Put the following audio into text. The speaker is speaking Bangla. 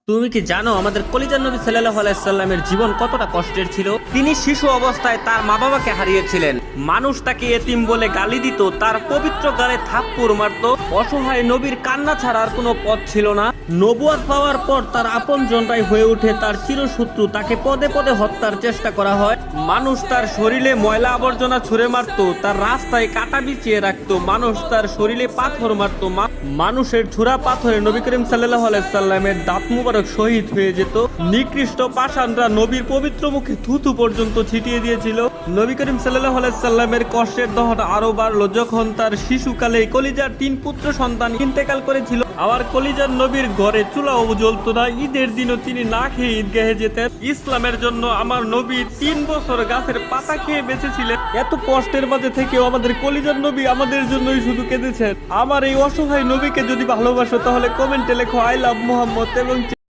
তুমি কি জানো আমাদের কলিজার নবী সাল্লাল্লাহু আলাইহি সাল্লামের জীবন কতটা কষ্টের ছিল? তিনি শিশু অবস্থায় তার মা বাবাকে হারিয়েছিলেন। মানুষ তাকে এতিম বলে গালি দিত, তার পবিত্র গালে থাপ্পড় মারত। অসহায় নবীর কান্না ছাড়া আর কোনো পথ ছিল না। নবুয়ত পাওয়ার পর তার আপনজনরাই হয়ে ওঠে তার চিরশত্রু। তাকে পদে পদে হত্যার চেষ্টা করা হয়। মানুষ তার শরীরে ময়লা আবর্জনা ছুঁড়ে মারত, তার রাস্তায় কাঁটা বিছিয়ে রাখতো। মানুষ তার শরীরে পাথর মারত। মানুষের ছুরা পাথরে নবী করিম সাল্লাল্লাহু আলাইহি সাল্লামের দাঁত মুবারক শহীদ হয়ে যেত। নিকৃষ্ট পাষাণরা নবীর পবিত্র মুখে থুথু পর্যন্ত ছিটিয়ে দিয়েছিল। নবী করিম সাল্লাল্লাহু আলাইহি সাল্লামের কষ্টের দহন আরো বাড়লো যখন তার শিশুকালে কলিজার 3 পুত্র সন্তান ইন্তেকাল করেছিল। আবার কলিজার নবীর ঘরে চুলাও জ্বলতো না। ঈদের দিনও তিনি না খেয়ে ঈদগাহে যেতেন। ইসলামের জন্য আমার নবী 3 বছর গাছের পাতা খেয়ে বেঁচেছিলেন। এত কষ্টের মাঝে থেকেও আমাদের কলিজার নবী আমাদের জন্যই শুধু কেঁদেছেন। আমার এই অসহায় নবীকে যদি ভালোবাসো তাহলে কমেন্টে লেখো আই লাভ মুহাম্মদ এবং